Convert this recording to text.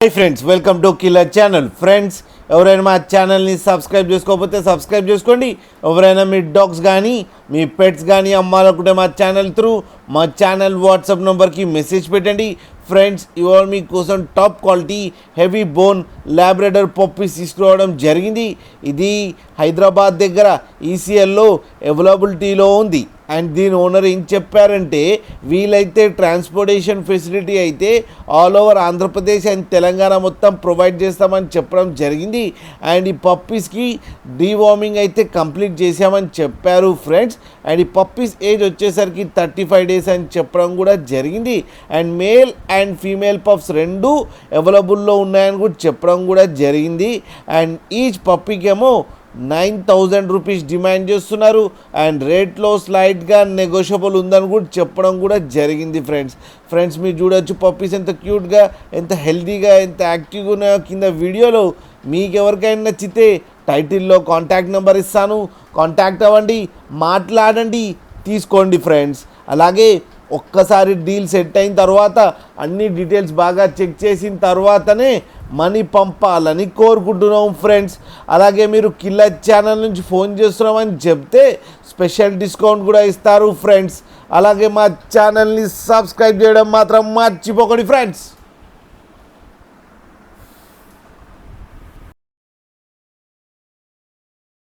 Hi friends, welcome to killer channel. Friends, ఎవరైనా మా ఛానల్ని సబ్స్క్రైబ్ చేసుకోకపోతే సబ్స్క్రైబ్ చేసుకోండి. ఎవరైనా మీ డాగ్స్ కానీ మీ పెట్స్ కానీ అమ్మాలనుకుంటే మా ఛానల్ వాట్సాప్ నెంబర్కి మెసేజ్ పెట్టండి. ఫ్రెండ్స్, ఇవాళ మీకోసం top quality heavy bone labrador puppies తీసుకురావడం జరిగింది. ఇది హైదరాబాద్ దగ్గర ఈసీఎల్లో అవైలబిలిటీలో ఉంది. అండ్ దీని ఓనర్ ఏం చెప్పారంటే, వీలైతే ట్రాన్స్పోర్టేషన్ ఫెసిలిటీ అయితే all over Andhra Pradesh and Telangana మొత్తం ప్రొవైడ్ చేస్తామని చెప్పడం జరిగింది. అండ్ ఈ పప్పీస్కి డీవార్మింగ్ అయితే కంప్లీట్ చేసామని చెప్పారు ఫ్రెండ్స్. అండ్ ఈ పప్పీస్ ఏజ్ వచ్చేసరికి 35 days అని చెప్పడం కూడా జరిగింది. And male and female pups రెండు అవైలబుల్లో ఉన్నాయని కూడా చెప్పడం కూడా జరిగింది. అండ్ ఈచ్ పప్పీకేమో 9,000 రూపీస్ డిమాండ్ చేస్తున్నారు. అండ్ రేట్లో స్లైడ్గా నెగోషియబుల్ ఉందని కూడా చెప్పడం కూడా జరిగింది. ఫ్రెండ్స్ మీరు చూడొచ్చు పప్పీస్ ఎంత క్యూట్గా, ఎంత హెల్తీగా, ఎంత యాక్టివ్గా ఉన్నాయో. కింద వీడియోలో మీకు ఎవరికైనా నచ్చితే టైటిల్లో కాంటాక్ట్ నెంబర్ ఇస్తాను, కాంటాక్ట్ అవ్వండి, మాట్లాడండి, తీసుకోండి ఫ్రెండ్స్. అలాగే ఒక్కసారి డీల్ సెట్ అయిన తర్వాత అన్ని డీటెయిల్స్ బాగా చెక్ చేసిన తర్వాతనే మనీ పంపాలని కోరుకుంటున్నాం ఫ్రెండ్స్. అలాగే మీరు కిల్లర్ ఛానల్ నుంచి ఫోన్ చేస్తున్నామని చెప్తే స్పెషల్ డిస్కౌంట్ కూడా ఇస్తారు ఫ్రెండ్స్. అలాగే మా ఛానల్ని సబ్స్క్రైబ్ చేయడం మాత్రం మర్చిపోకండి ఫ్రెండ్స్.